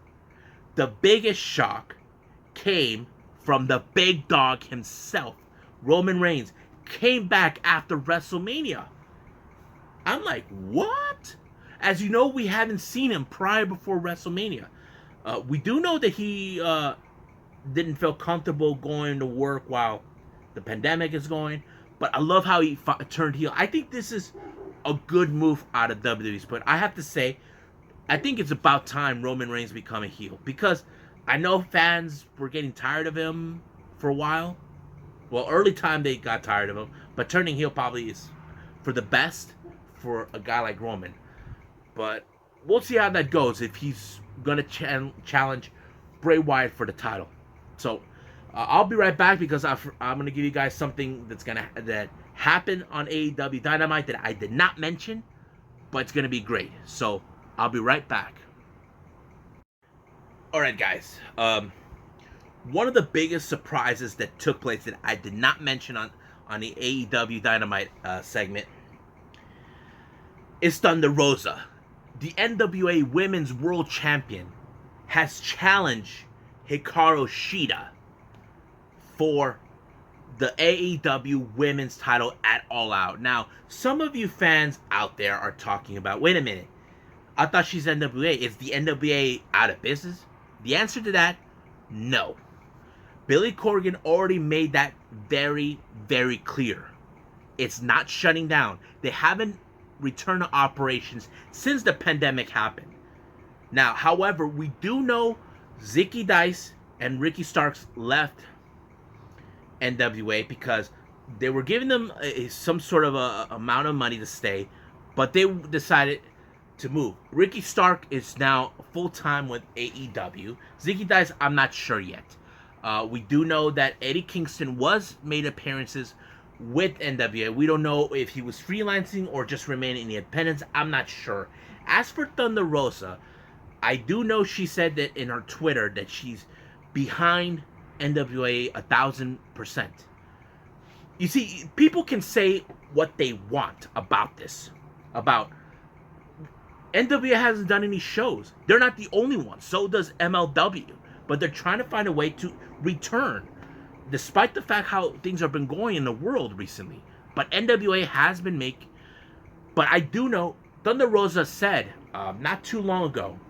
the biggest shock came from the big dog himself. Roman Reigns came back after WrestleMania. I'm like, what? As you know, we haven't seen him before WrestleMania. We do know that he didn't feel comfortable going to work while the pandemic is going. But I love how he turned heel. I think this is a good move out of WWE's. But I have to say, I think it's about time Roman Reigns become a heel. Because I know fans were getting tired of him for a while. Well, early time they got tired of him. But turning heel probably is for the best for a guy like Roman. But we'll see how that goes if he's going to challenge Bray Wyatt for the title. So I'll be right back because I'm going to give you guys something that happened on AEW Dynamite that I did not mention, but it's going to be great. So I'll be right back. All right, guys. One of the biggest surprises that took place that I did not mention on the AEW Dynamite segment is Thunder Rosa. The NWA Women's World Champion has challenged Hikaru Shida for the AEW Women's title at All Out. Now, some of you fans out there are talking about, wait a minute, I thought she's NWA. Is the NWA out of business? The answer to that, no. Billy Corgan already made that very, very clear. It's not shutting down. They haven't returned to operations since the pandemic happened. Now, however, we do know Zicky Dice and Ricky Starks left NWA because they were giving them some sort of a amount of money to stay, but they decided to move. Ricky Stark is now full-time with AEW. Zicky Dice, I'm not sure yet. We do know that Eddie Kingston made appearances with NWA. We don't know if he was freelancing or just remaining independent. I'm not sure. As for Thunder Rosa, I do know she said that in her Twitter that she's behind NWA 1,000%. You see, people can say what they want about this. About NWA hasn't done any shows. They're not the only one. So does MLW. But they're trying to find a way to return, despite the fact how things have been going in the world recently. But NWA has been making. But I do know Thunder Rosa said not too long ago,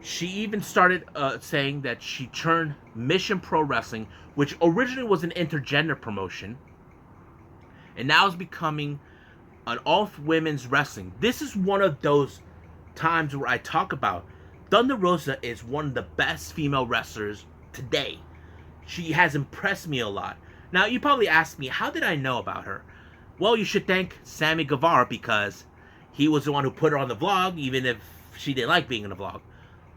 she even started saying that she turned Mission Pro Wrestling, which originally was an intergender promotion, and now is becoming an all-women's wrestling. This is one of those times where I talk about Thunder Rosa is one of the best female wrestlers today. She has impressed me a lot. Now, you probably ask me, how did I know about her? Well, you should thank Sammy Guevara because he was the one who put her on the vlog, even if she didn't like being in the vlog.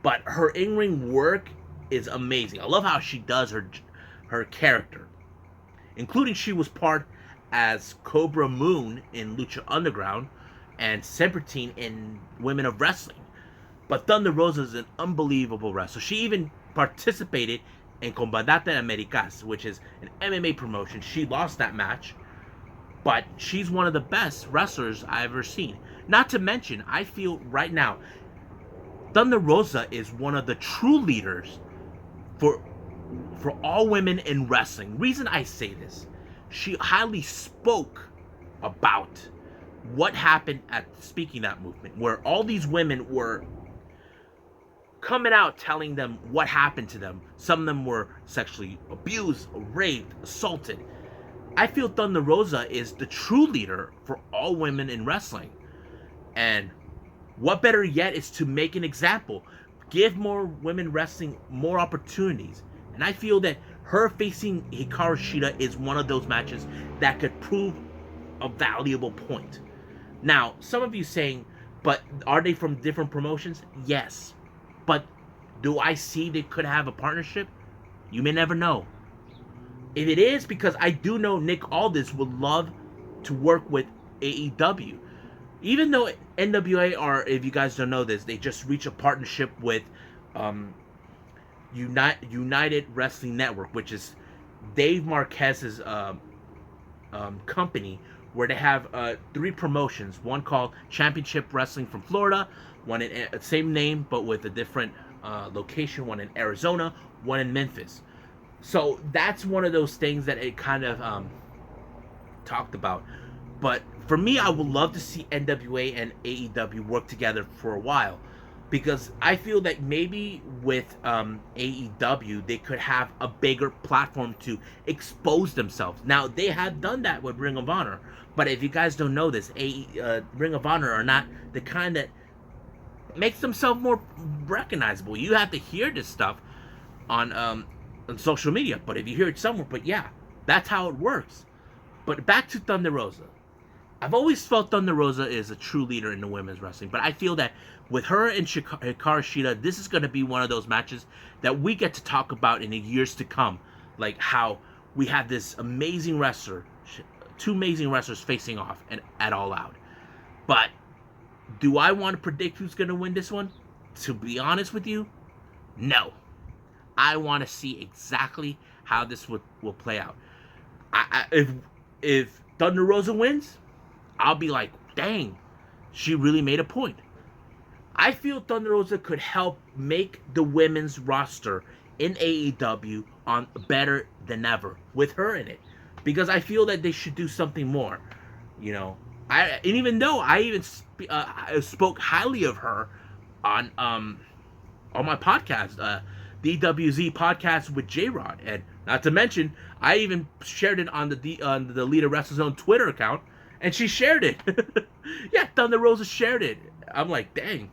But her in-ring work is amazing. I love how she does her character. Including she was part as Cobra Moon in Lucha Underground and Sempertine in Women of Wrestling. But Thunder Rosa is an unbelievable wrestler. She even participated in Combate Americas, which is an MMA promotion. She lost that match, but she's one of the best wrestlers I've ever seen. Not to mention, I feel right now, Thunder Rosa is one of the true leaders for all women in wrestling. Reason I say this, she highly spoke about what happened at Speaking That movement, where all these women were coming out telling them what happened to them. Some of them were sexually abused, raped, assaulted. I feel Thunder Rosa is the true leader for all women in wrestling. And What better yet is to make an example, give more women wrestling more opportunities. And I feel that her facing Hikaru Shida is one of those matches that could prove a valuable point. Now, some of you saying, but are they from different promotions? Yes. But do I see they could have a partnership? You may never know. If it is, because I do know Nick Aldis would love to work with AEW. Even though NWA are, if you guys don't know this, they just reached a partnership with United Wrestling Network, which is Dave Marquez's company, where they have 3 promotions. One called Championship Wrestling from Florida, one in same name but with a different location, one in Arizona, one in Memphis. So that's one of those things that it kind of talked about. But for me, I would love to see NWA and AEW work together for a while, because I feel that maybe with AEW they could have a bigger platform to expose themselves. Now, they have done that with Ring of Honor, but if you guys don't know this, Ring of Honor are not the kind that makes themselves more recognizable. You have to hear this stuff on social media, but if you hear it somewhere, but yeah, that's how it works. But back to Thunder Rosa. I've always felt Thunder Rosa is a true leader in the women's wrestling, but I feel that with her and Hikaru Shida, this is going to be one of those matches that we get to talk about in the years to come. Like how we have this amazing wrestler, 2 amazing wrestlers facing off and at All Out. But do I want to predict who's going to win this one? To be honest with you, no. I want to see exactly how this will play out. If Thunder Rosa wins, I'll be like, dang, she really made a point. I feel Thunder Rosa could help make the women's roster in AEW on better than ever with her in it, because I feel that they should do something more. You know, and even though I even spoke highly of her on my podcast, the DWZ podcast with J-Rod, and not to mention, I even shared it on the Leader WrestleZone Twitter account, and she shared it. Yeah, Thunder Rosa shared it. I'm like, dang.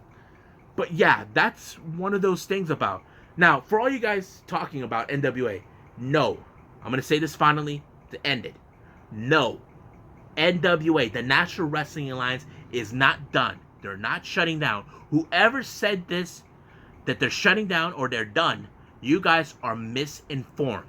But yeah, that's one of those things about. Now, for all you guys talking about NWA, no. I'm going to say this finally to end it. No. NWA, the National Wrestling Alliance, is not done. They're not shutting down. Whoever said this, that they're shutting down or they're done, you guys are misinformed.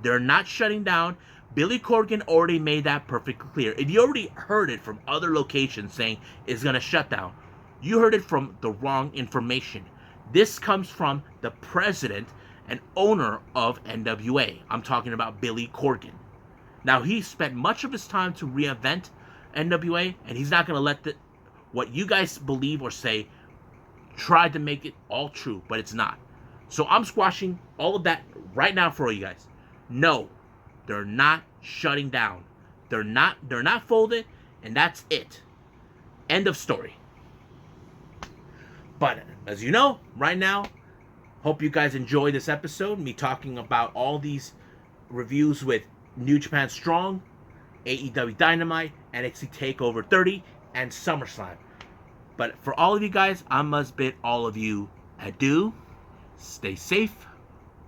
They're not shutting down. Billy Corgan already made that perfectly clear. If you already heard it from other locations saying it's going to shut down, you heard it from the wrong information. This comes from the president and owner of NWA. I'm talking about Billy Corgan. Now, he spent much of his time to reinvent NWA, and he's not going to let what you guys believe or say try to make it all true, but it's not. So I'm squashing all of that right now for you guys. No, they're not shutting down. They're not folded, and that's it. End of story. But as you know, right now, hope you guys enjoy this episode, me talking about all these reviews with New Japan Strong, AEW Dynamite, NXT Takeover 30, and Summerslam. But for all of you guys, I must bid all of you adieu. Stay safe.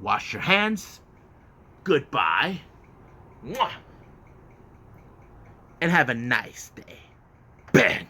Wash your hands. Goodbye. Mwah. And have a nice day. Bang.